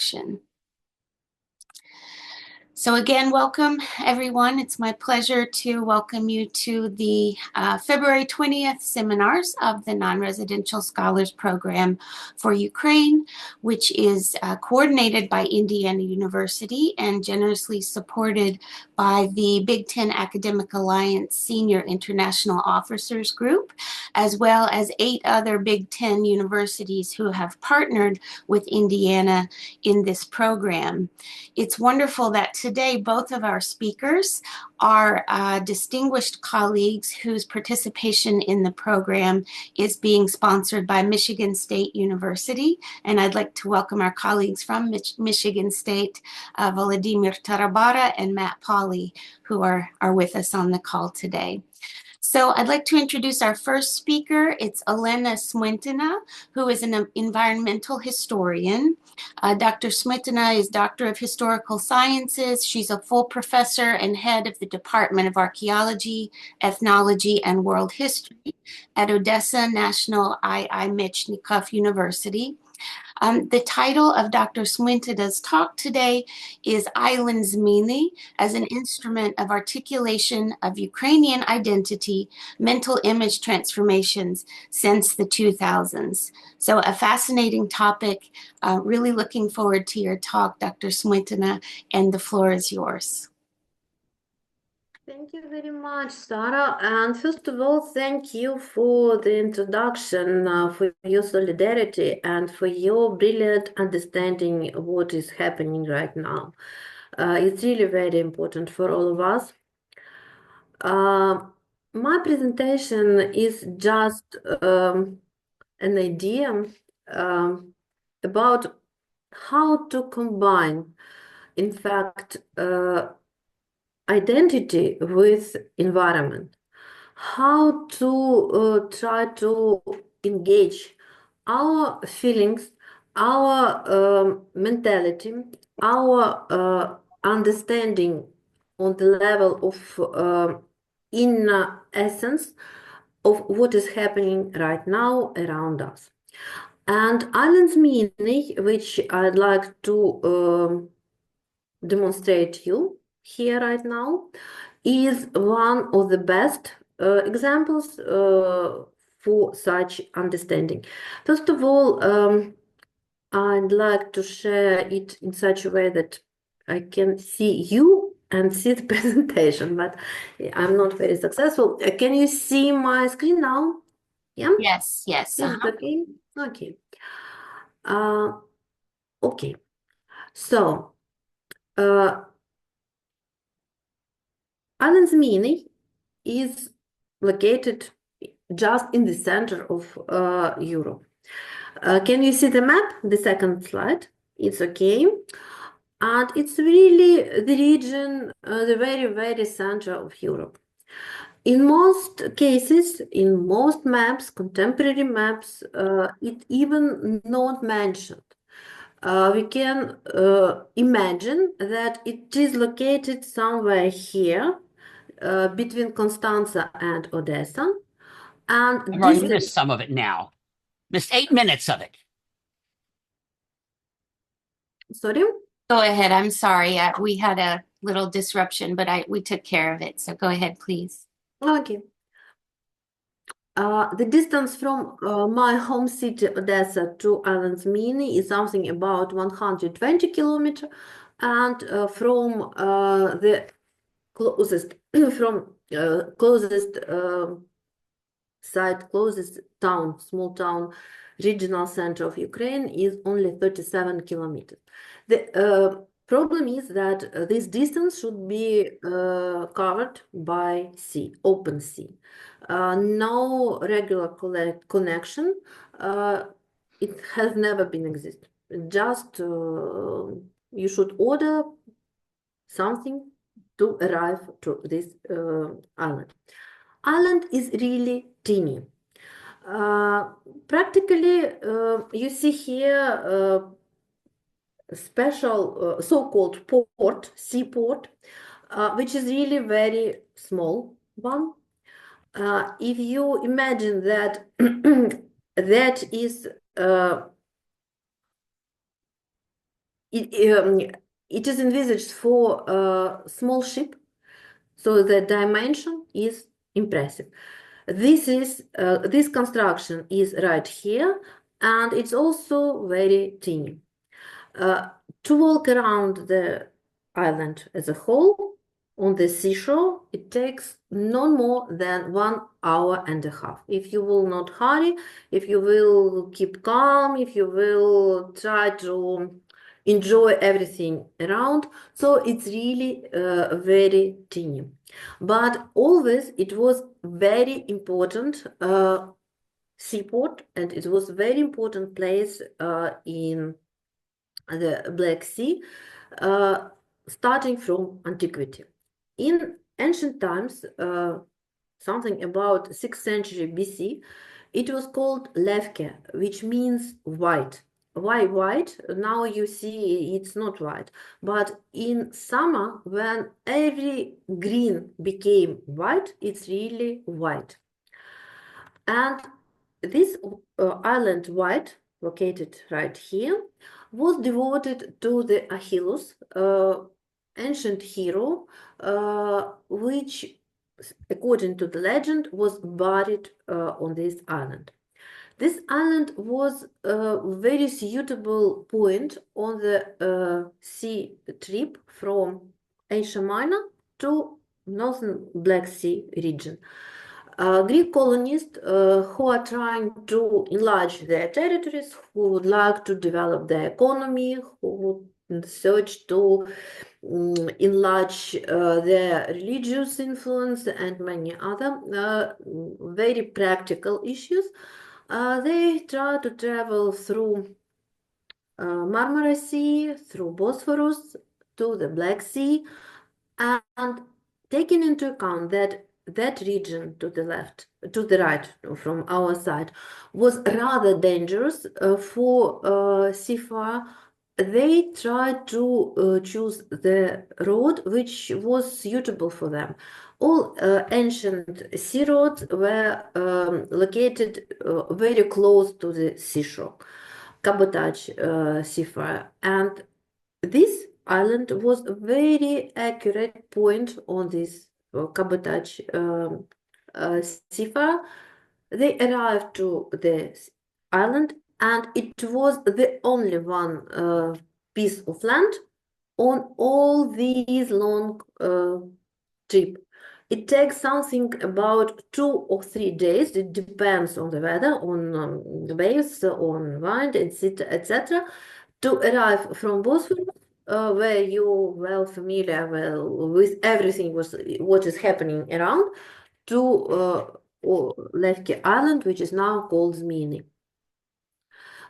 introduction. So again, welcome everyone. It's my pleasure to welcome you to the February 20th seminars of the Non-Residential Scholars Program for Ukraine, which is coordinated by Indiana University and generously supported by the Big Ten Academic Alliance Senior International Officers Group, as well as 8 other Big Ten universities who have partnered with Indiana in this program. It's wonderful that today both of our speakers are distinguished colleagues whose participation in the program is being sponsored by Michigan State University. And I'd like to welcome our colleagues from Michigan State, Volodymyr Tarabara and Matt Pauley, who are with us on the call today. So I'd like to introduce our first speaker. It's Olena Smyntyna, who is an environmental historian. Dr. Smyntyna is Doctor of Historical Sciences. She's a full professor and head of the Department of Archaeology, Ethnology, and World History at Odessa National II Mechnikov University. The title of Dr. Smyntyna's talk today is Island Zmiinyi as an Instrument of Articulation of Ukrainian Identity, Mental Image Transformations since the 2000s. So a fascinating topic. Really looking forward to your talk, Dr. Smyntyna, and the floor is yours. Thank you very much, Sarah. And first of all, thank you for the introduction, for your solidarity, and for your brilliant understanding of what is happening right now. It's really very important for all of us. My presentation is just an idea about how to combine, in fact, identity with environment, how to try to engage our feelings, our mentality, our understanding on the level of inner essence of what is happening right now around us. And Island Zmiinyi, which I'd like to demonstrate you here right now, is one of the best examples for such understanding. First of all, I'd like to share it in such a way that I can see you and see the presentation, but I'm not very successful. Can you see my screen now? Yeah? Yes, yes. Is it okay? Okay. Okay. So, Island Zmiinyi is located just in the center of Europe. Can you see the map? The second slide. It's okay. And it's really the region, the very, very center of Europe. In most cases, in most maps, contemporary maps, it even not mentioned. We can imagine that it is located somewhere here, between Constanza and Odessa. And I've already missed some of it now. Missed 8 minutes of it. Sorry? Go ahead. I'm sorry. We had a little disruption, but we took care of it. So go ahead, please. Okay. The distance from my home city, Odessa, to Island Zmiinyi is something about 120 kilometers. And from the closest, closest site, closest town, small town, regional center of Ukraine is only 37 kilometers. The problem is that this distance should be covered by sea, open sea. No regular connection. It has never been existed. Just you should order something to arrive to this island. Island is really teeny. Practically, you see here a special so-called port, seaport, which is really very small one. If you imagine that that is it is envisaged for a small ship, so the dimension is impressive. This construction is right here, and it's also very teeny. To walk around the island as a whole on the seashore, it takes no more than 1 hour and a half. If you will not hurry, if you will keep calm, if you will try to enjoy everything around, so it's really very teeny. But always it was very important seaport, and it was very important place in the Black Sea, starting from antiquity. In ancient times, something about 6th century BC, it was called levke, which means white. Why white? Now you see it's not white, but in summer, when every green became white, it's really white. And this island white, located right here, was devoted to the Achilles, ancient hero, which, according to the legend, was buried on this island. This island was a very suitable point on the sea trip from Asia Minor to northern Black Sea region. Greek colonists who are trying to enlarge their territories, who would like to develop their economy, who would search to enlarge their religious influence and many other very practical issues. They try to travel through Marmara Sea, through Bosphorus to the Black Sea, and taking into account that that region to the left, to the right from our side, was rather dangerous for seafare, they tried to choose the road which was suitable for them. All ancient sea roads were located very close to the seashore, cabotage seafare, and this island was a very accurate point on this cabotage seafare. They arrived to the island, and it was the only one piece of land on all these long trip. It takes something about 2 or 3 days. It depends on the weather, on the waves, on wind, etc. To arrive from Bosphorus, where you well familiar with everything what is happening around, to Levki Island, which is now called Zmiinyi.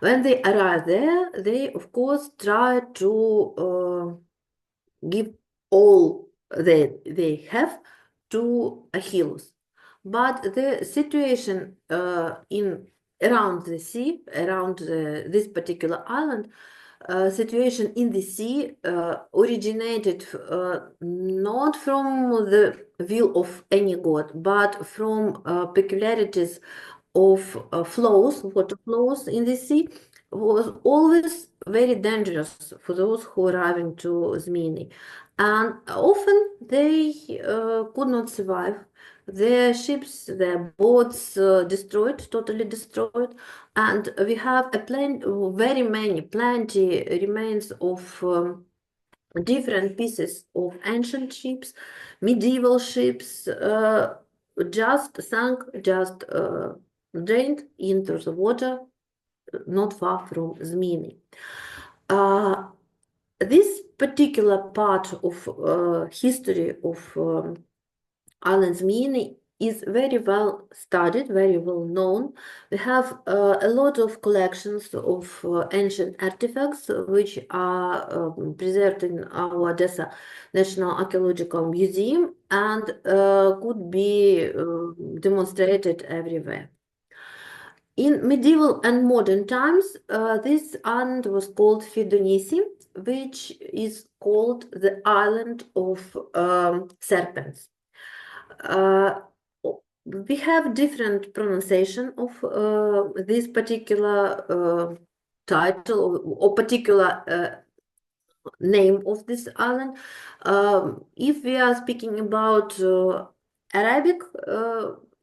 When they arrive there, they of course try to give all they have to Achilles. But the situation in around the sea, around this particular island, situation in the sea originated not from the will of any god, but from peculiarities of flows, water flows in the sea, was always very dangerous for those who are arriving to Zmiinyi. And often they could not survive. Their ships, their boats destroyed, totally destroyed. And we have plenty remains of different pieces of ancient ships, medieval ships, just sunk, just drained into the water, not far from Zmiinyi. This particular part of history of island Zmiinyi is very well studied, very well known. We have a lot of collections of ancient artifacts which are preserved in our Odessa National Archaeological Museum and could be demonstrated everywhere. In medieval and modern times, this island was called Fidonisi, which is called the island of serpents. We have different pronunciation of this particular title or particular name of this island. If we are speaking about Arabic,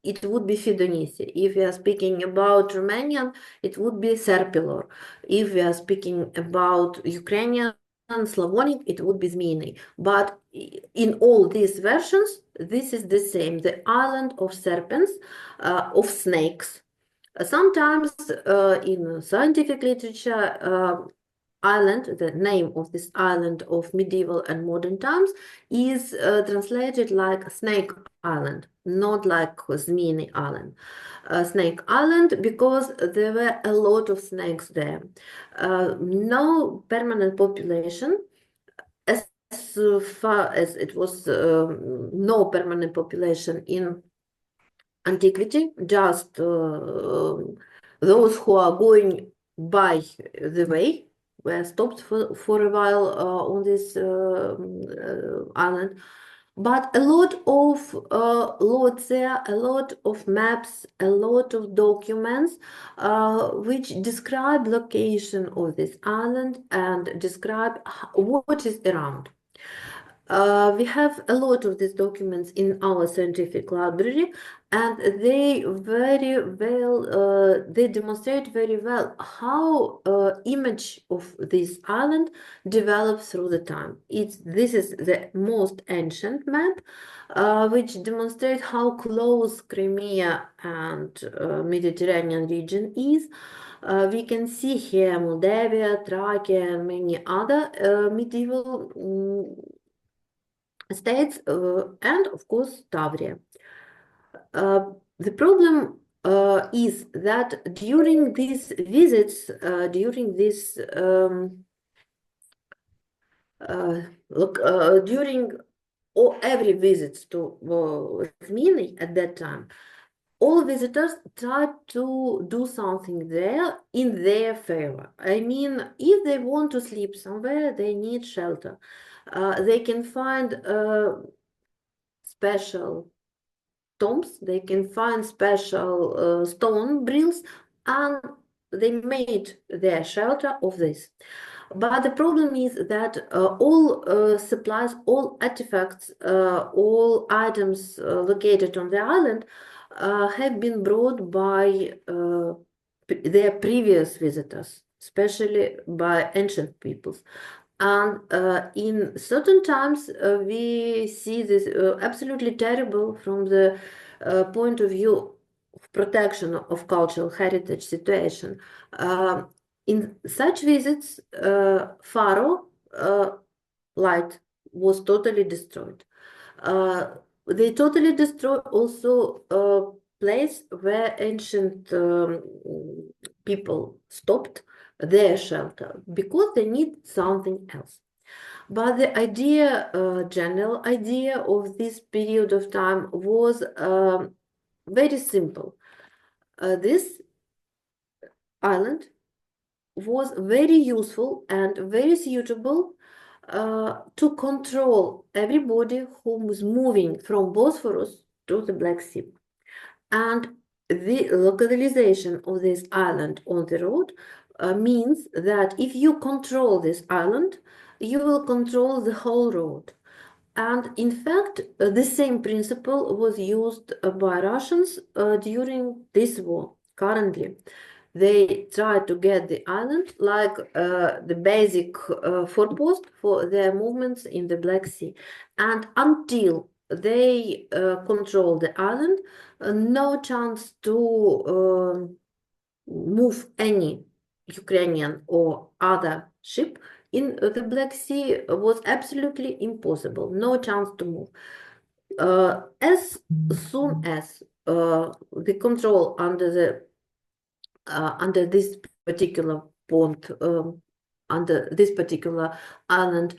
it would be Fidonisi. If we are speaking about Romanian, it would be Serpilor. If we are speaking about Ukrainian, Slavonic, it would be Zmiinyi. But in all these versions, this is the same, the island of serpents, of snakes. Sometimes in scientific literature, island, the name of this island of medieval and modern times, is translated like Snake Island, not like Zmiinyi Island. Snake Island, because there were a lot of snakes there. No permanent population, as far as it was no permanent population in antiquity, just those who are going by the way were stopped for a while on this island. But a lot of lots there, a lot of maps, a lot of documents which describe location of this island and describe what is around. We have a lot of these documents in our scientific library, and they very well, they demonstrate very well how image of this island develops through the time. This is the most ancient map, which demonstrates how close Crimea and Mediterranean region is. We can see here Moldavia, Thracia, and many other medieval states, and of course Tavria. The problem is that during these visits, during every visit to Zmiinyi at that time, all visitors try to do something there in their favor. I mean, if they want to sleep somewhere, they need shelter. They can find special tombs, they can find special stone brills, and they made their shelter of this. But the problem is that all supplies, all artifacts, all items located on the island have been brought by their previous visitors, especially by ancient peoples. And in certain times, we see this absolutely terrible from the point of view of protection of cultural heritage situation. In such visits, Faro light was totally destroyed. They totally destroy also a place where ancient people stopped their shelter because they need something else. But the idea, general idea of this period of time was very simple. This island was very useful and very suitable to control everybody who was moving from Bosphorus to the Black Sea. And the localization of this island on the road means that if you control this island, you will control the whole road. And in fact, the same principle was used by Russians during this war. Currently, they try to get the island like the basic forpost for their movements in the Black Sea. And until they control the island, no chance to move any Ukrainian or other ship in the Black Sea was absolutely impossible. No chance to move. As soon as the control under this particular point, under this particular island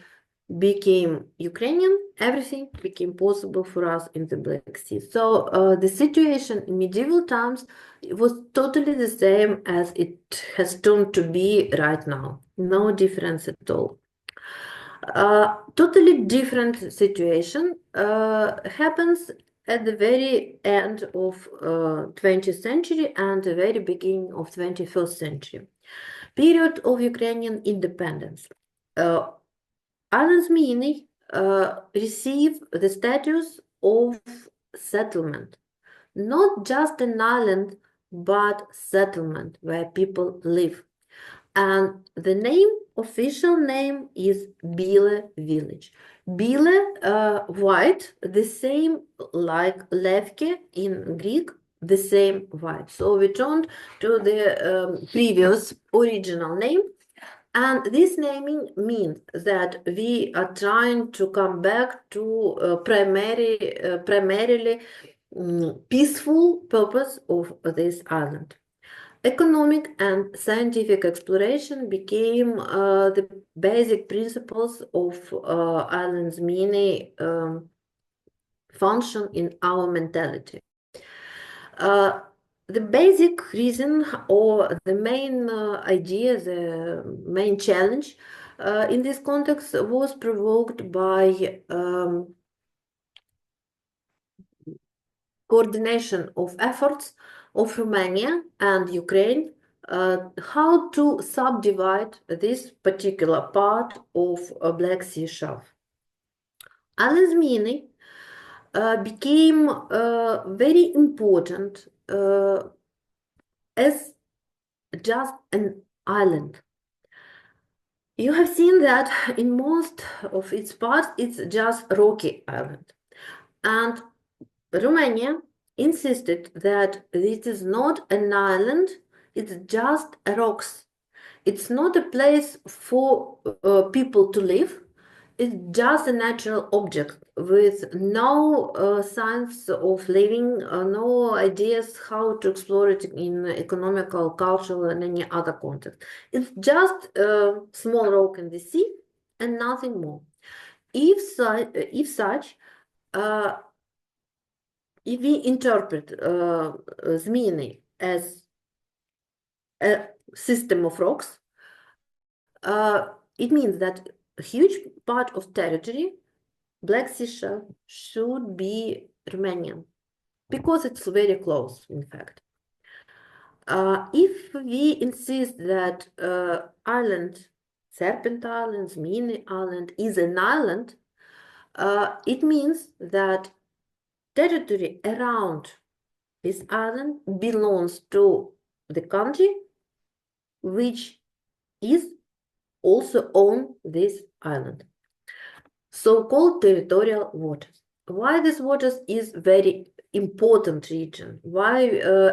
became Ukrainian, everything became possible for us in the Black Sea. So the situation in medieval times was totally the same as it has turned to be right now. No difference at all. Totally different situation happens at the very end of 20th century and the very beginning of 21st century. Period of Ukrainian independence. Island Zmiinyi receive the status of settlement, not just an island, but settlement where people live. And the name, official name is Bile village. Bile, white, the same like Levke in Greek, the same white. So we turned to the previous original name. And this naming means that we are trying to come back to primarily peaceful purpose of this island. Economic and scientific exploration became the basic principles of island's meaning function in our mentality. The basic reason or the main idea, the main challenge in this context was provoked by coordination of efforts of Romania and Ukraine, how to subdivide this particular part of Black Sea Shelf. Zmiinyi became very important as just an island. You have seen that in most of its parts, it's just rocky island. And Romania insisted that this is not an island, it's just rocks. It's not a place for people to live. It's just a natural object with no signs of living, no ideas how to explore it in economical, cultural, and any other context. It's just a small rock in the sea and nothing more. If we interpret Zmiinyi as a system of rocks, it means that a huge part of territory, Black Sea Shelf, should be Romanian, because it's very close, in fact. If we insist that island, Serpent Island, Zmiinyi Island, is an island, it means that territory around this island belongs to the country which is also on this island, so-called territorial waters. Why this waters is very important region? Why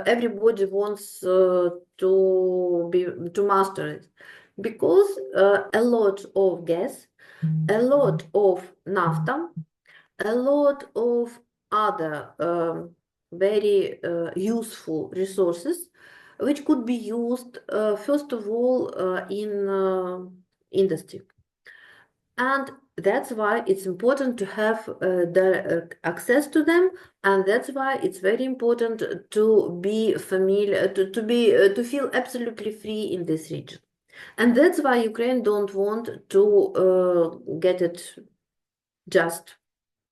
everybody wants to master it? Because a lot of gas, a lot of naphtha, a lot of other very useful resources which could be used first of all in industry. And that's why it's important to have access to them, and that's why it's very important to be familiar, to feel absolutely free in this region. And that's why Ukraine don't want to get it just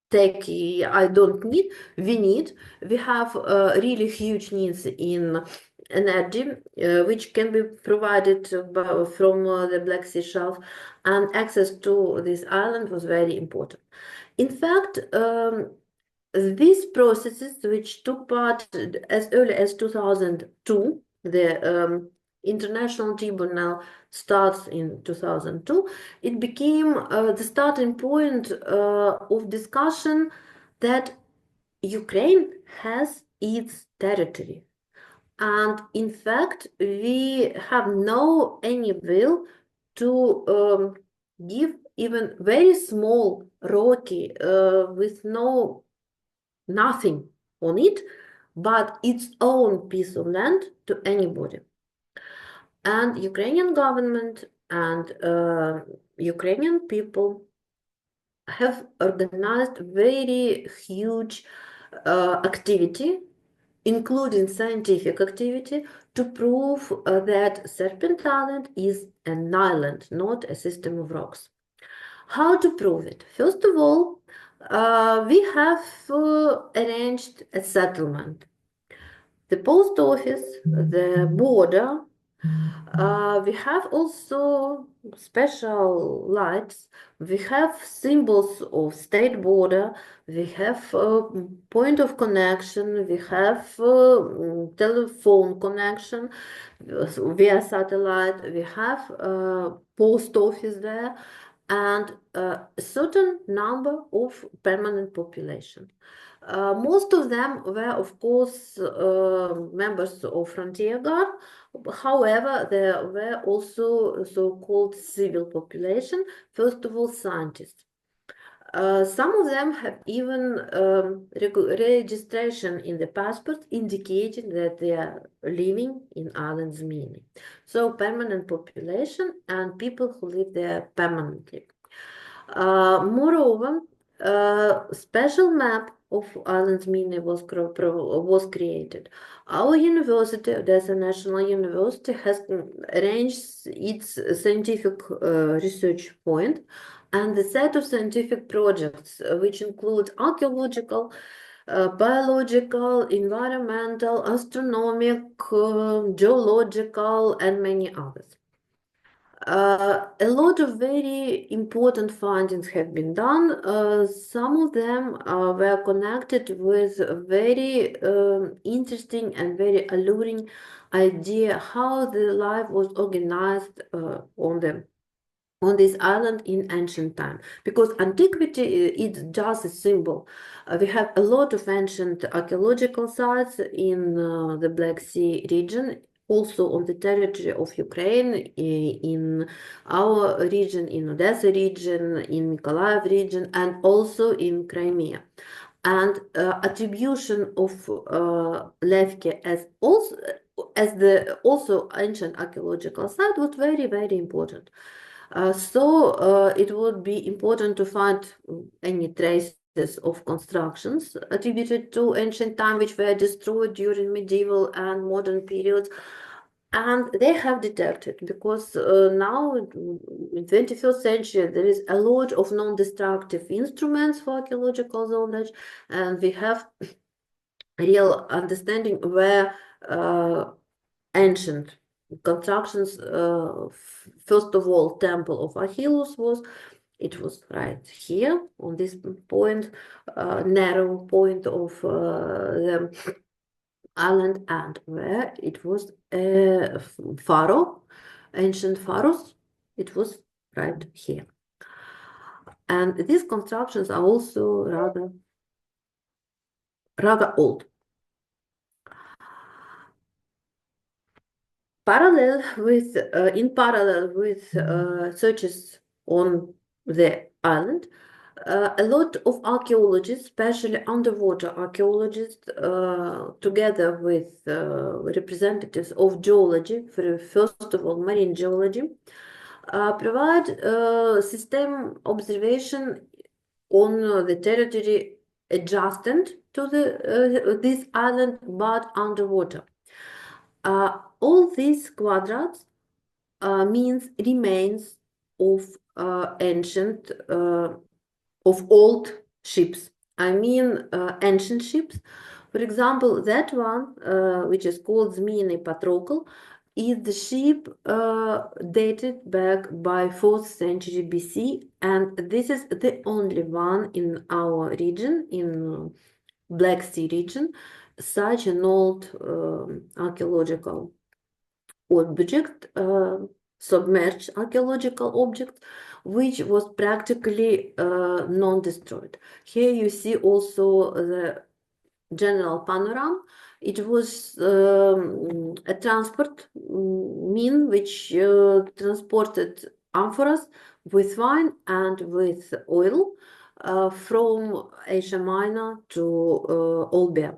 take, I don't need, we need. We have really huge needs in energy, which can be provided from the Black Sea Shelf, and access to this island was very important. In fact, these processes, which took part as early as 2002, the International Tribunal starts in 2002, it became the starting point of discussion that Ukraine has its territory. And in fact, we have no any will to give even very small rocky with nothing on it, but its own piece of land to anybody. And Ukrainian government and Ukrainian people have organized very huge activity, including scientific activity, to prove that Serpent Island is an island, not a system of rocks. How to prove it? First of all, we have arranged a settlement. The post office, the border, We have also special lights. We have symbols of state border. We have point of connection. We have telephone connection via satellite. We have post office there, and a certain number of permanent population. Most of them were, of course, members of Frontier Guard. However, there were also so-called civil population, first of all, scientists. Some of them have even registration in the passport indicating that they are living in island Zmiinyi. So permanent population and people who live there permanently. Moreover, a special map of island Zmiinyi was created. Our university, Odessa National University, has arranged its scientific research point and the set of scientific projects, which include archaeological, biological, environmental, astronomic, geological, and many others. A lot of very important findings have been done. Some of them were connected with a very interesting and very alluring idea how the life was organized on this island in ancient time, because antiquity is just a symbol. We have a lot of ancient archaeological sites in the Black Sea region, also on the territory of Ukraine, in our region, in Odessa region, in Mykolaiv region, and also in Crimea. And attribution of Levke as the also ancient archaeological site was very, very important. So it would be important to find any traces of constructions attributed to ancient time which were destroyed during medieval and modern periods. And they have detected, because now in 21st century there is a lot of non-destructive instruments for archaeological knowledge, and we have real understanding where ancient constructions, first of all, Temple of Achilles it was right here on this point, narrow point of the island, and where it was a pharaoh, ancient pharaohs, it was right here. And these constructions are also rather old. In parallel with searches on the island, a lot of archaeologists, especially underwater archaeologists, together with representatives of geology, first of all marine geology, provide system observation on the territory adjacent to this island, but underwater. All these quadrats means remains of ancient, of old ships. I mean ancient ships. For example, that one, which is called Zmiinyi Patrokl, is the ship dated back by 4th century BC, and this is the only one in our region, in Black Sea region, such an old archaeological object, submerged archaeological object, which was practically non-destroyed. Here you see also the general panorama. It was a transport mean which transported amphoras with wine and with oil from Asia Minor to Olbia.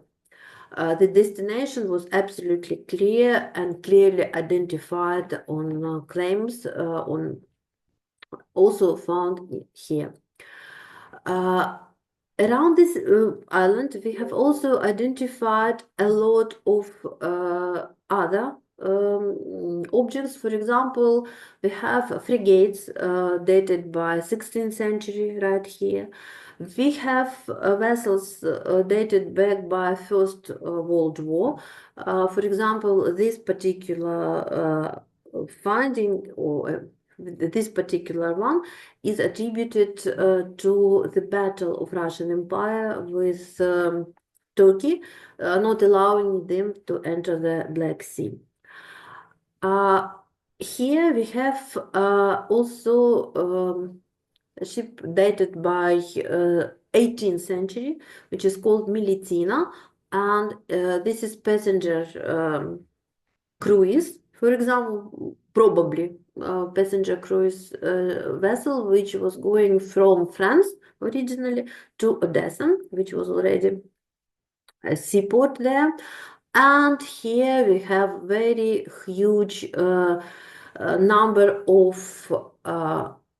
The destination was absolutely clear and clearly identified on claims also found here. Around this island, we have also identified a lot of other objects. For example, we have frigates dated by 16th century right here. We have vessels dated back by First World War. For example, this particular finding or this particular one is attributed to the Battle of Russian Empire with Turkey, not allowing them to enter the Black Sea. Here we have also a ship dated by 18th century, which is called Smyntyna, and this is passenger cruise, for example, probably passenger cruise vessel, which was going from France originally to Odessa, which was already a seaport there. And here we have very huge number of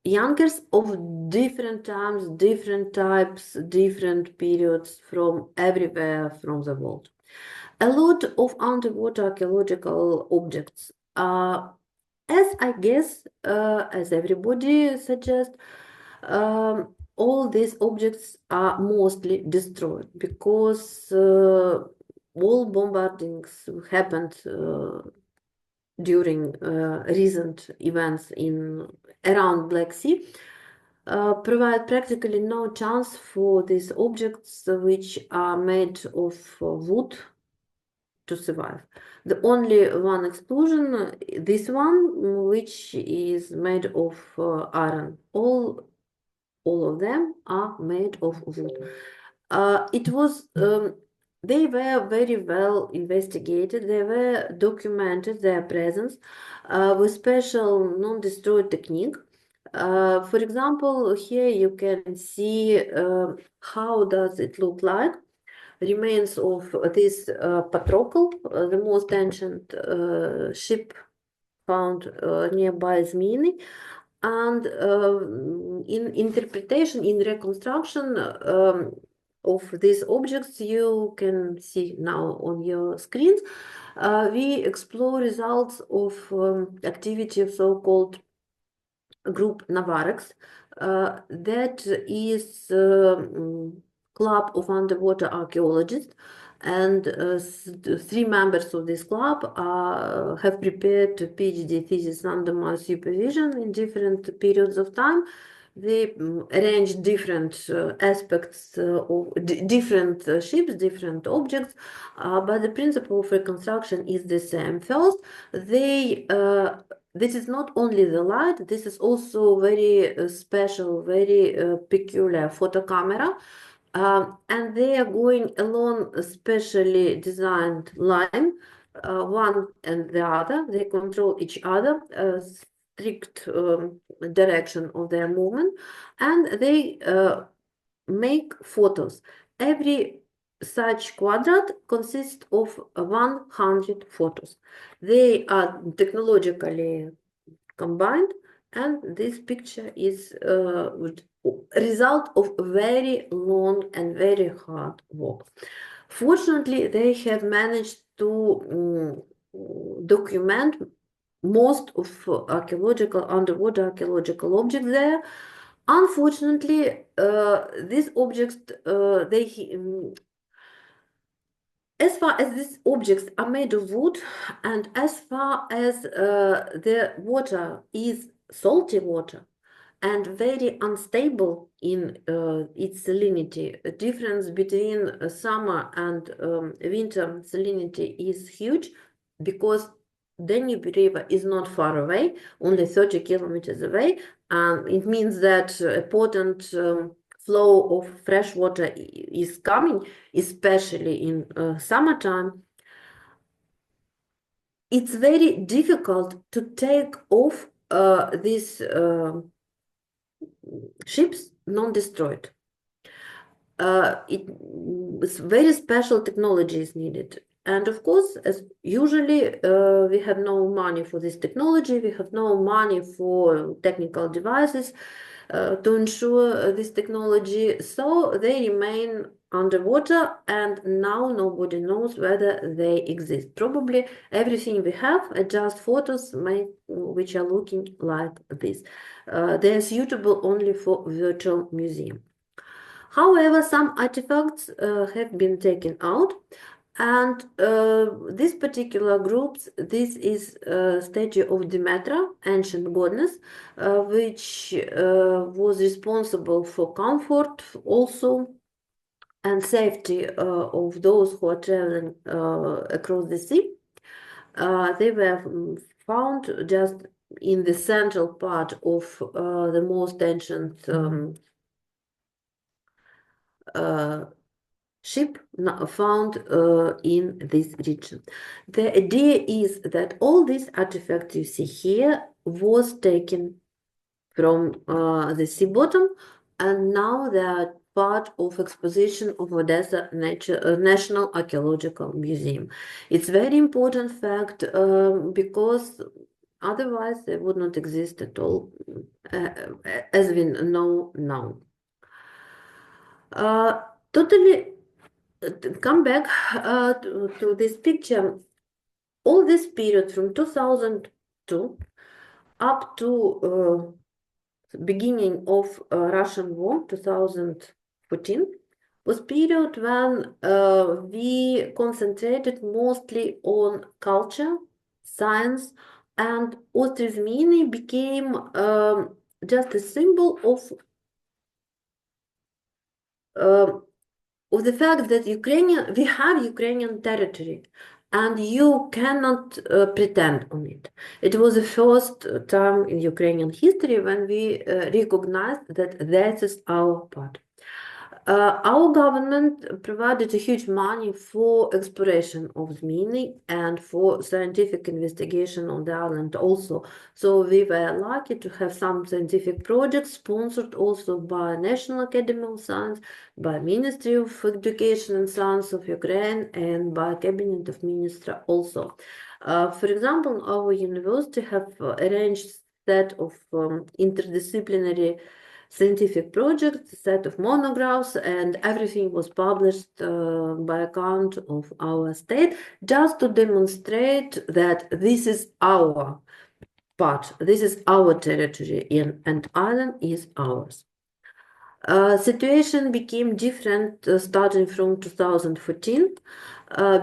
yankers of different times, different types, different periods from everywhere from the world. A lot of underwater archaeological objects. As I guess, as everybody suggests, all these objects are mostly destroyed because all bombardings happened during recent events in around Black Sea. Provide practically no chance for these objects which are made of wood to survive. The only one explosion, this one, which is made of iron. All of them are made of wood. It was they were very well investigated. They were documented their presence with special non-destroy technique. For example, here you can see how does it look like. Remains of this Patrokl, the most ancient ship found nearby Zmiinyi. And in interpretation, in reconstruction of these objects, you can see now on your screens, we explore results of activity of so-called group Navarex. That is club of underwater archaeologists, and three members of this club have prepared a PhD thesis under my supervision in different periods of time. They arrange different aspects of different ships, different objects, but the principle of reconstruction is the same. First, they this is not only the light, this is also very special, very peculiar photo camera. And they are going along a specially designed line, one and the other. They control each other, strict direction of their movement, and they make photos. Every such quadrant consists of 100 photos. They are technologically combined, and this picture is result of very long and very hard work. Fortunately, they have managed to document most of underwater archaeological objects there. Unfortunately, these objects, as far as these objects are made of wood, and as far as the water is salty water and very unstable in its salinity, the difference between summer and winter salinity is huge, because Danube River is not far away, only 30 kilometers away, and it means that a potent flow of fresh water is coming, especially in summertime. It's very difficult to take off these ships non-destroyed. It's very special technology is needed. And of course, as usually, we have no money for this technology, we have no money for technical devices. to ensure this technology, so they remain underwater, and now nobody knows whether they exist. Probably everything we have are just photos which are looking like this. They are suitable only for virtual museum. However, some artifacts have been taken out, and this particular groups, this is a statue of Demetra, ancient goddess, which was responsible for comfort also and safety of those who are traveling across the sea. They were found just in the central part of the most ancient ship found in this region. The idea is that all these artifacts you see here was taken from the sea bottom, and now they are part of exposition of Odessa National Archaeological Museum. It's very important fact because otherwise they would not exist at all as we know now. Totally come back to this picture. All this period from 2002 up to beginning of Russian war, 2014, was period when we concentrated mostly on culture, science, and Zmiinyi became just a symbol of the fact that we have Ukrainian territory, and you cannot pretend on it. It was the first time in Ukrainian history when we recognized that that is our part. Our government provided a huge money for exploration of Zmiinyi and for scientific investigation on the island also. So we were lucky to have some scientific projects sponsored also by National Academy of Science, by Ministry of Education and Science of Ukraine, and by Cabinet of Ministers also. For example, our university have arranged set of interdisciplinary scientific project, a set of monographs, and everything was published by account of our state, just to demonstrate that this is our part, this is our territory, and island is ours. Situation became different starting from 2014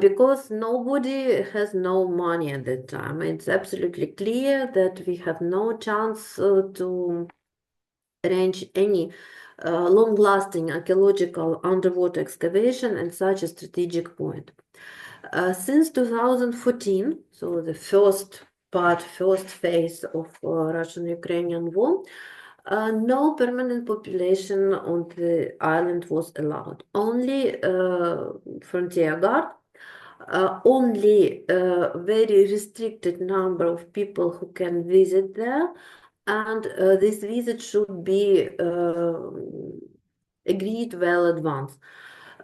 because nobody has no money at that time. It's absolutely clear that we have no chance to arrange any long-lasting archaeological underwater excavation at such a strategic point. Since 2014, so the first phase of Russian-Ukrainian war, no permanent population on the island was allowed. Only frontier guard, only a very restricted number of people who can visit there, and this visit should be agreed well advance.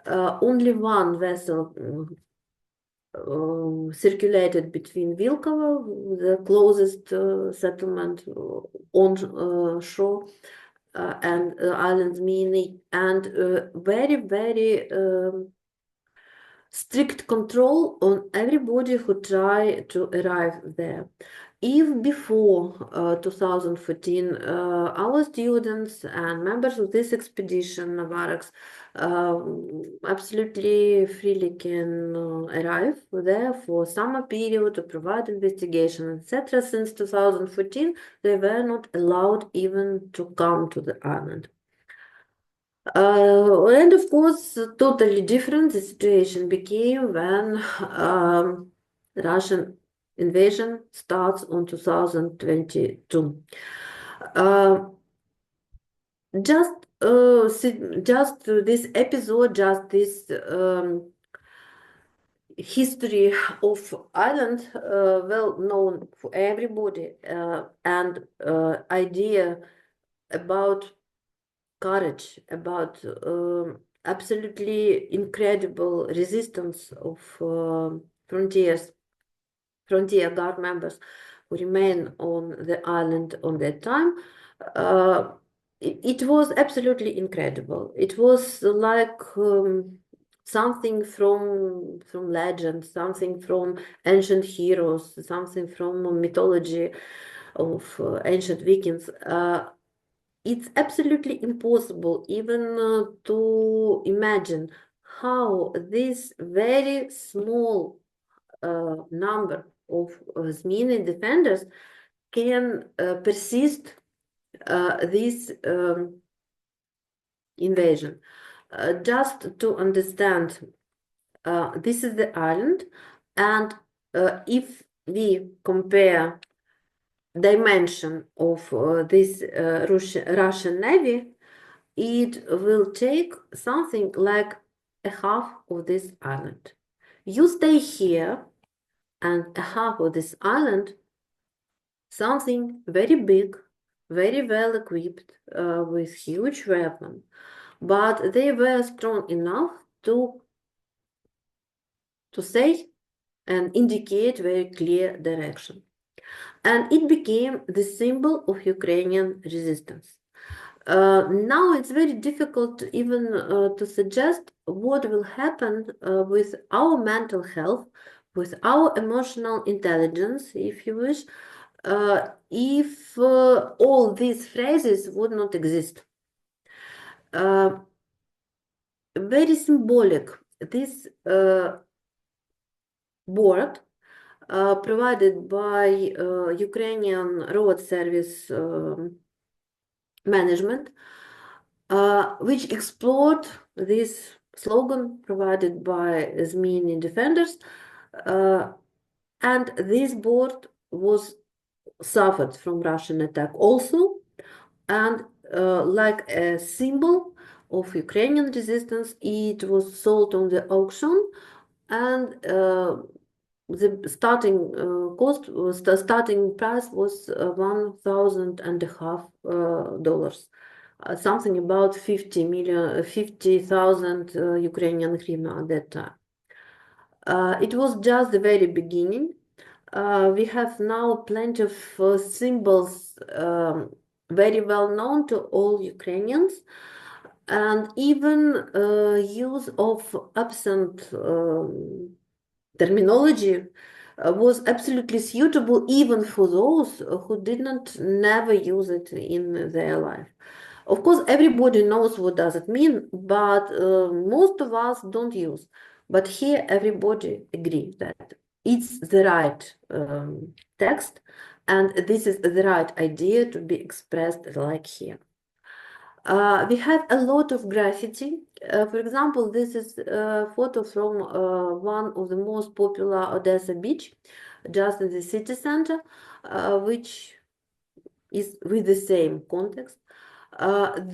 Only one vessel circulated between Vilkovo, the closest settlement on shore, and island Zmiinyi, and very, very strict control on everybody who try to arrive there. If before 2014 our students and members of this expedition, Navarax, absolutely freely can arrive there for summer period to provide investigation, etc. Since 2014, they were not allowed even to come to the island. And of course, totally different the situation became when Russian invasion starts on 2022. Just this episode, just this history of island, well known for everybody, and idea about courage, about absolutely incredible resistance of frontier guard members who remain on the island on that time, it was absolutely incredible. It was like something from legend, something from ancient heroes, something from mythology of ancient Vikings. It's absolutely impossible even to imagine how this very small number of Zmini defenders can persist this invasion. Just to understand, this is the island, and if we compare dimension of this Russian Navy, it will take something like a half of this island. You stay here, and a half of this island, something very big, very well equipped, with huge weapons, but they were strong enough to say and indicate very clear direction. And it became the symbol of Ukrainian resistance. Now it's very difficult even to suggest what will happen with our mental health, with our emotional intelligence, if you wish, if all these phrases would not exist. Very symbolic. This board provided by Ukrainian Road Service Management, which explored this slogan provided by Zmiinyi defenders, and this board was suffered from Russian attack also, and like a symbol of Ukrainian resistance, it was sold on the auction, and the starting cost was the starting price was $1,500, something about 50,000 Ukrainian hryvnia at that time. It was just the very beginning. We have now plenty of symbols very well known to all Ukrainians, and even use of absent terminology was absolutely suitable even for those who did not never use it in their life. Of course, everybody knows what does it mean, but most of us don't use. But here, everybody agree that it's the right text, and this is the right idea to be expressed like here. We have a lot of graffiti. For example, this is a photo from one of the most popular Odessa beach, just in the city center, which is with the same context.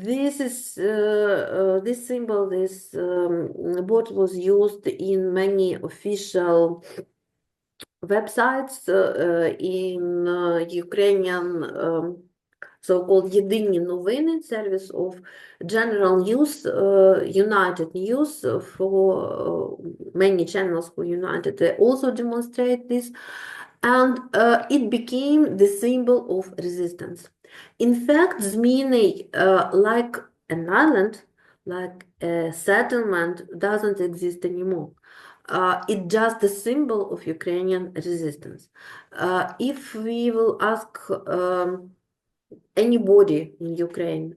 This is this symbol, this board was used in many official websites in Ukrainian so-called Єдині новини, service of general news, United News for many channels for United. They also demonstrate this, and it became the symbol of resistance. In fact, Zmini, like an island, like a settlement, doesn't exist anymore. It's just a symbol of Ukrainian resistance. If we will ask anybody in Ukraine,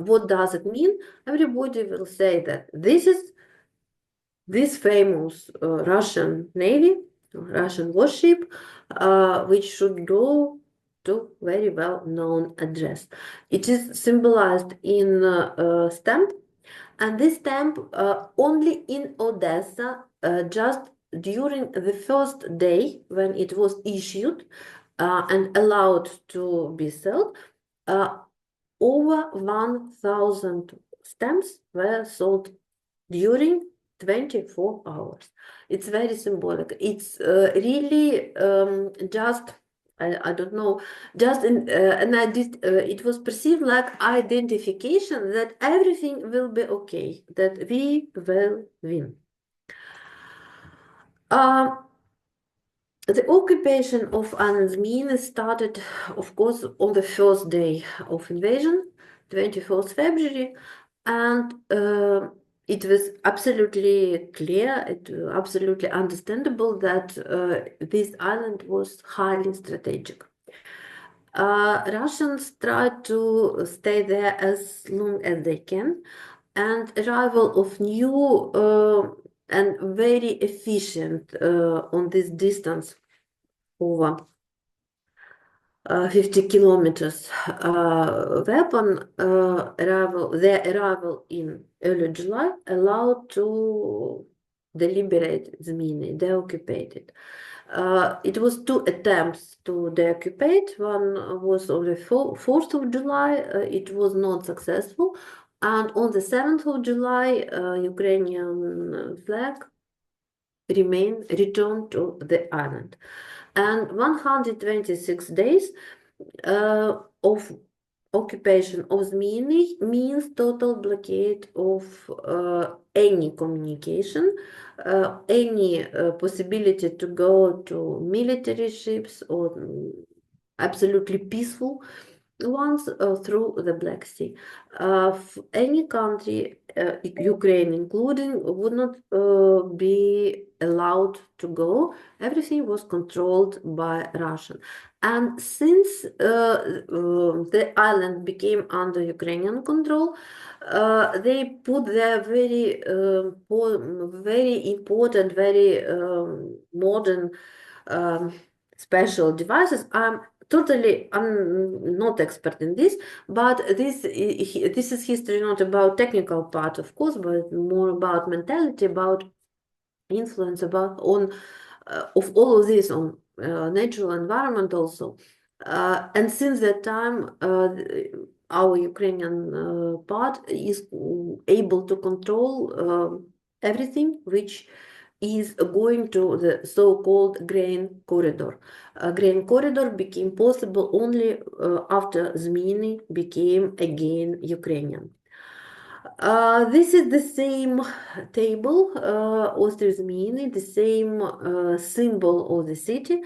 what does it mean? Everybody will say that this is this famous Russian Navy, Russian warship, which should go to very well-known address. It is symbolized in a stamp, and this stamp only in Odessa, just during the first day when it was issued and allowed to be sold, over 1,000 stamps were sold during 24 hours. It's very symbolic. It's really just, I don't know, just it was perceived like identification that everything will be okay, that we will win. The occupation of Zmiinyi started, of course, on the first day of invasion. 24th February, and it was absolutely clear, absolutely understandable that this island was highly strategic. Russians tried to stay there as long as they can, and arrival of new and very efficient on this distance over 50 kilometers weapon their arrival in early July allowed to deliberate Zmiinyi, deoccupate it. It was two attempts to deoccupate. One was on the 4th of July. It was not successful. And on the 7th of July, Ukrainian flag returned to the island. And 126 days of occupation of Zmiinyi means total blockade of any communication, any possibility to go to military ships or absolutely peaceful ones through the Black Sea. Any country, Ukraine including, would not be allowed to go. Everything was controlled by Russian. And since the island became under Ukrainian control, they put their very important, very modern special devices. I'm not expert in this, but this is history not about technical part, of course, but more about mentality, about influence, about on of all of this on natural environment also. And since that time, our Ukrainian part is able to control everything which is going to the so-called grain corridor. Grain corridor became possible only after Zmiinyi became again Ukrainian. This is the same table, Zmiinyi, the same symbol of the city.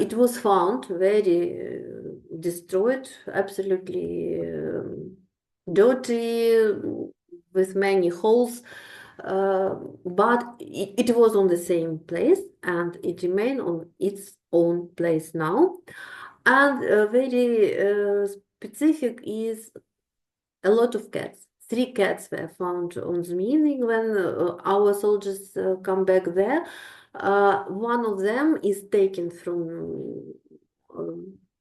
It was found very destroyed, absolutely dirty, with many holes. But it was on the same place, and it remained on its own place now. And very specific is a lot of cats. 3 cats were found on Zmiinyi when our soldiers come back there. One of them is taken from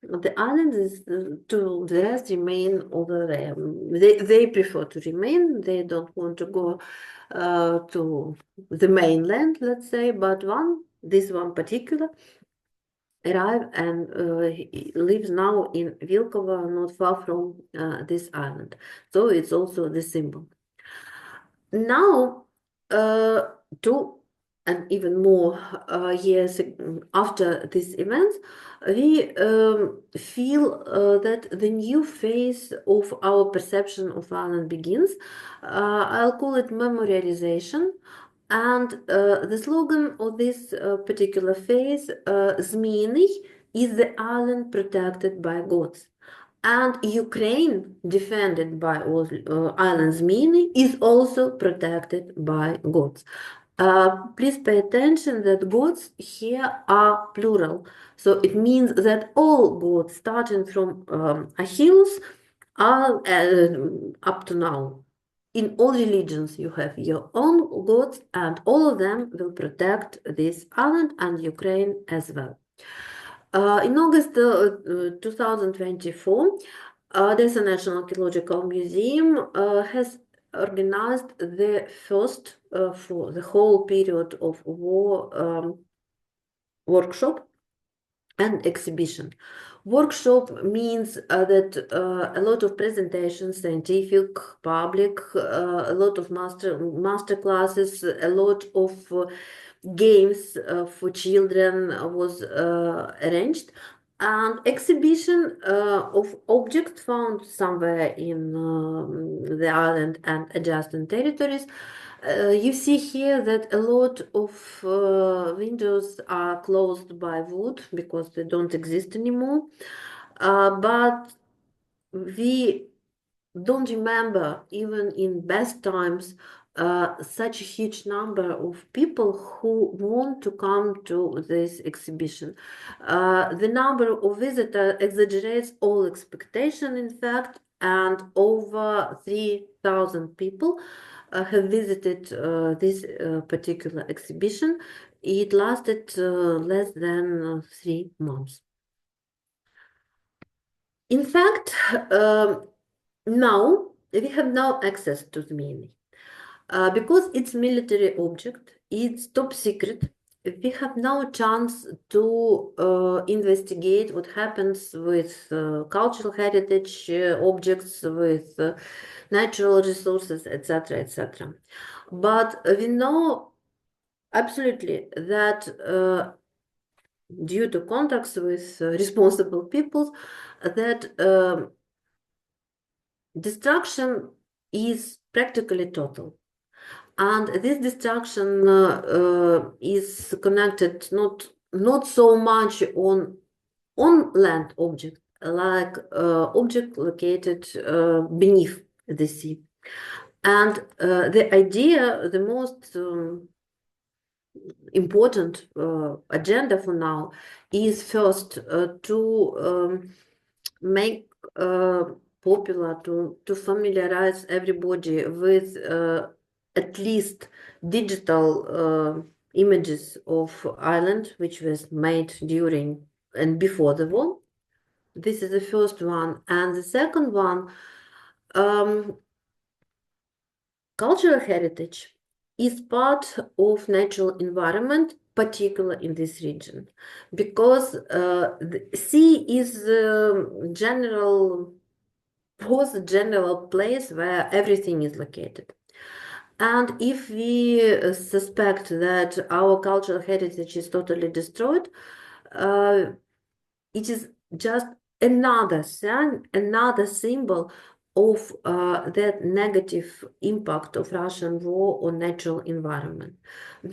the islands, to the rest remain over there. They prefer to remain. They don't want to go to the mainland, let's say. But this one particular, arrived and he lives now in Vilkova, not far from this island. So it's also the symbol. Now, 2 and even more years after these events, we feel that the new phase of our perception of island begins. I'll call it memorialization. And the slogan of this particular phase, Zmiinyi, is the island protected by gods. And Ukraine, defended by all island Zmiinyi, is also protected by gods. Please pay attention that gods here are plural. So it means that all gods, starting from Achilles, are up to now. In all religions, you have your own gods, and all of them will protect this island and Ukraine as well. In August 2024, Odessa National Archaeological Museum has organized the first for the whole period of war workshop and exhibition. Workshop means that a lot of presentations, scientific, public, a lot of master classes, a lot of games for children was arranged, and exhibition of objects found somewhere in the island and adjacent territories. You see here that a lot of windows are closed by wood because they don't exist anymore. But we don't remember, even in best times, such a huge number of people who want to come to this exhibition. The number of visitors exaggerates all expectation, in fact, and over 3,000 people have visited this particular exhibition. It lasted less than 3 months. In fact, now we have now access to Zmiinyi. Because it's military object, it's top secret. We have no chance to investigate what happens with cultural heritage objects, with natural resources, etc., etc. But we know absolutely that due to contacts with responsible people, that destruction is practically total. And this destruction is connected not so much on land object, like object located beneath the sea. And the idea, the most important agenda for now is first to make popular, to familiarize everybody with at least digital images of island, which was made during and before the war. This is the first one. And the second one, cultural heritage is part of natural environment, particularly in this region, because the sea is was a general place where everything is located. And if we suspect that our cultural heritage is totally destroyed, it is just another sign, another symbol of that negative impact of Russian war on natural environment.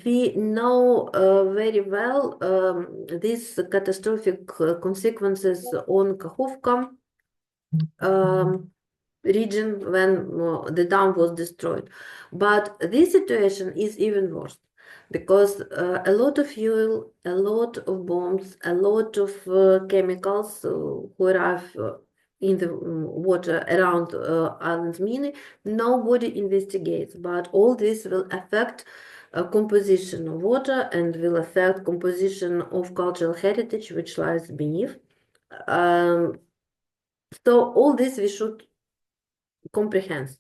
We know very well these catastrophic consequences on Kakhovka region when the dam was destroyed. But this situation is even worse because a lot of fuel, a lot of bombs, a lot of chemicals who arrive in the water around island Zmiinyi, nobody investigates, but all this will affect composition of water and will affect composition of cultural heritage which lies beneath. So all this we should comprehend.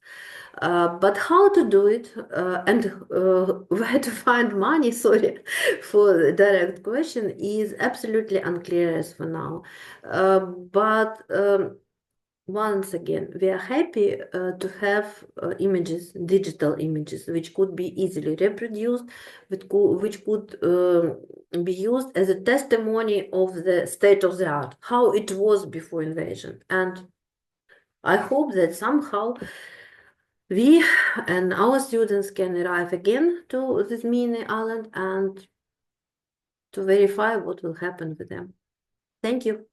But how to do it and where to find money, sorry for the direct question, is absolutely unclear as for now. But once again, we are happy to have images, digital images, which could be easily reproduced, which could be used as a testimony of the state of the art, how it was before invasion. And I hope that somehow we and our students can arrive again to this mini island and to verify what will happen with them. Thank you.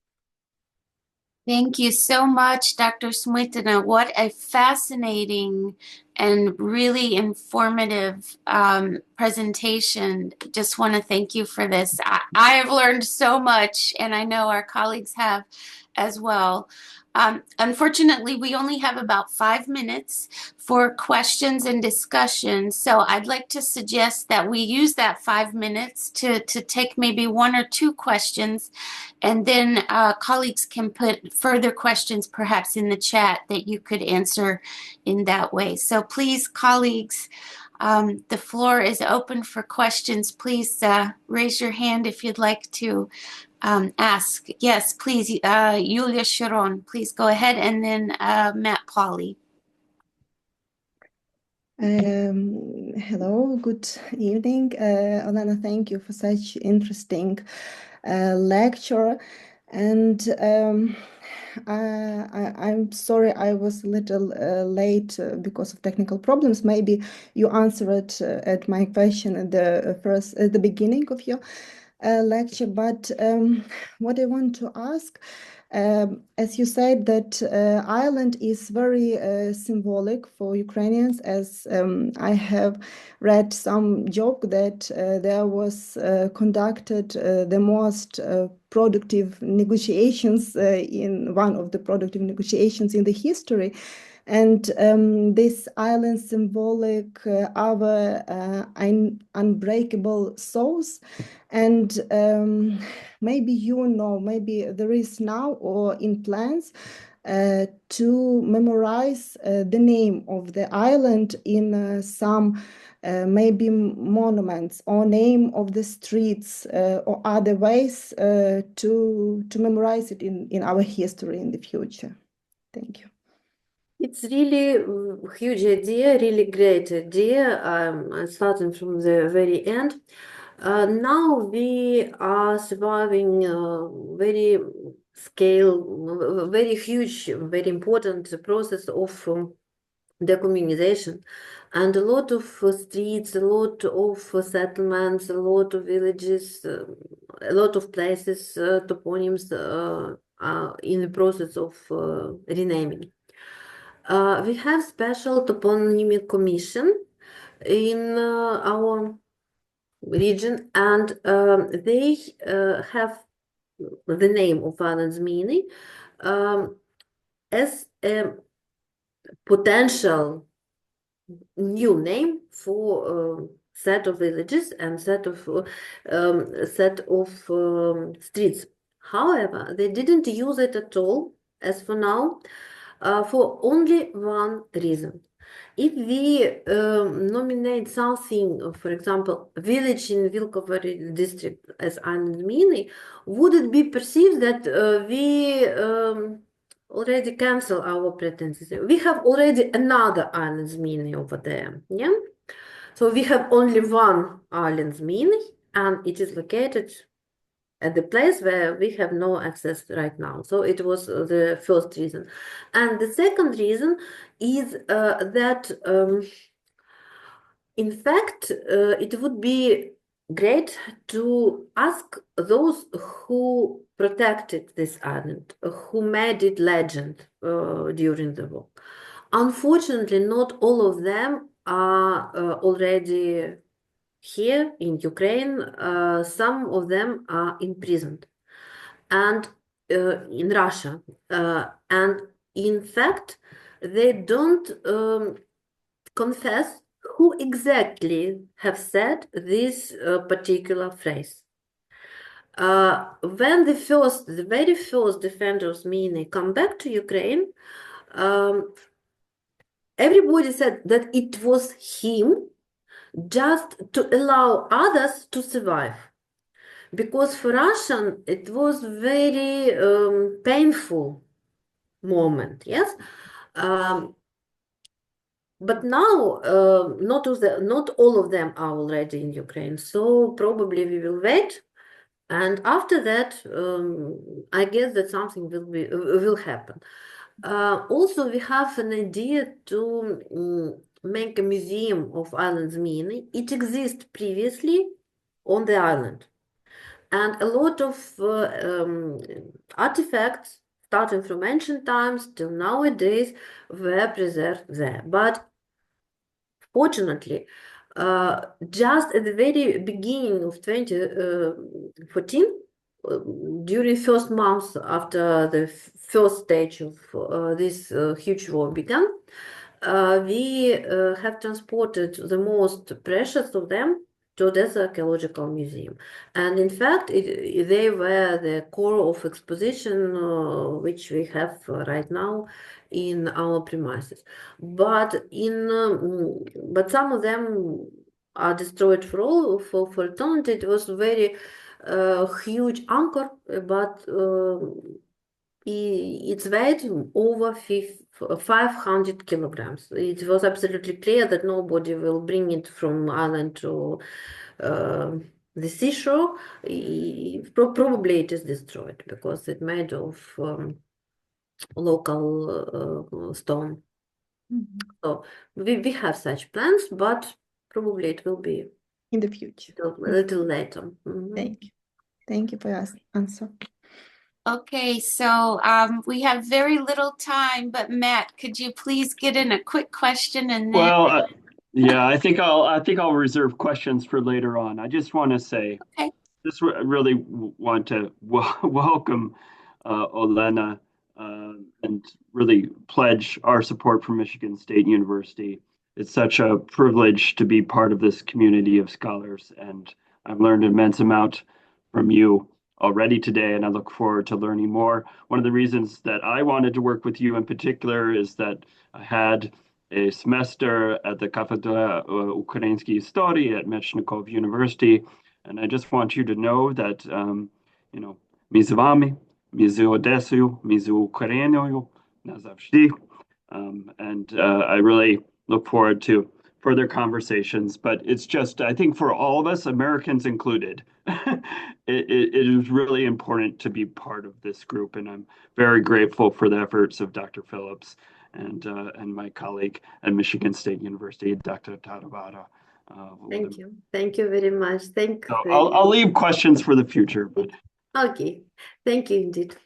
Thank you so much, Dr. Smyntyna. What a fascinating and really informative presentation. Just want to thank you for this. I have learned so much, and I know our colleagues have as well. Unfortunately, we only have about 5 minutes for questions and discussion. So I'd like to suggest that we use that 5 minutes to take maybe 1 or 2 questions, and then colleagues can put further questions perhaps in the chat that you could answer in that way. So please, colleagues, the floor is open for questions. Please raise your hand if you'd like to ask. Yes, please, Yulia Sharon, please go ahead, and then Matt Pauley. Hello, good evening. Olena, thank you for such interesting lecture. And I'm sorry I was a little late because of technical problems. Maybe you answered at my question at the beginning of your lecture. But what I want to ask, As you said, that island is very symbolic for Ukrainians, as I have read some joke that there was conducted the most productive negotiations in one of the productive negotiations in the history. And this island symbolic our unbreakable souls. And maybe you know, maybe there is now or in plans to memorize the name of the island in some maybe monuments or name of the streets or other ways to memorize it in our history in the future. Thank you. It's really huge idea, really great idea. Starting from the very end. Now we are surviving very very huge, very important process of decommunization, and a lot of streets, a lot of settlements, a lot of villages, a lot of places, toponyms are in the process of renaming. We have special toponymic commission in our region, and they have the name of island Zmiinyi as a potential new name for set of villages and set of streets. However, they didn't use it at all as for now, for only one reason. If we nominate something, for example, village in Vilkovary district as Zmiinyi, would it be perceived that we already cancel our pretenses? We have already another island Zmiinyi over there, yeah? So we have only one island Zmiinyi, and it is located at the place where we have no access right now. So it was the first reason. And the second reason is that, in fact, it would be great to ask those who protected this island, who made it legend during the war. Unfortunately, not all of them are already here in Ukraine. Some of them are imprisoned and in Russia, and in fact they don't confess who exactly have said this particular phrase. When the very first defenders Zmiinyi come back to Ukraine, everybody said that it was him, just to allow others to survive. Because for Russian, it was very painful moment, yes? But now, not all of them are already in Ukraine, so probably we will wait. And after that, I guess that something will happen. Also, we have an idea to make a museum of island Zmiinyi. It exists previously on the island. And a lot of artifacts, starting from ancient times till nowadays, were preserved there. But fortunately, just at the very beginning of 2014, during first months after the first stage of this huge war began, we have transported the most precious of them to Odessa Archaeological Museum. And in fact, they were the core of exposition which we have right now in our premises. But some of them are destroyed for eternity. It was very huge anchor, but its weight over 500 kilograms. It was absolutely clear that nobody will bring it from island to the seashore. Probably it is destroyed because it's made of local stone. So we have such plans, but probably it will be In the future. a little later. Thank you. Thank you for your answer. Okay, so we have very little time, but Matt, could you please get in a quick question and then, Well, yeah, I think I'll reserve questions for later on. I just want to say, okay, really want to welcome Olena and really pledge our support for Michigan State University. It's such a privilege to be part of this community of scholars, and I've learned an immense amount from you already today, and I look forward to learning more. One of the reasons that I wanted to work with you in particular is that I had a semester at the Кафедра Ukraińskiej Historii at Mechnikov University, and I just want you to know that, mi z wami, mi z Odessою, mi z Україною, назавжди. And I really look forward to further conversations, but it's just, I think for all of us, Americans included, it is really important to be part of this group. And I'm very grateful for the efforts of Dr. Phillips and my colleague at Michigan State University, Dr. Taravara. Thank you. Thank you very much. So I'll leave questions for the future, but Okay. Thank you indeed.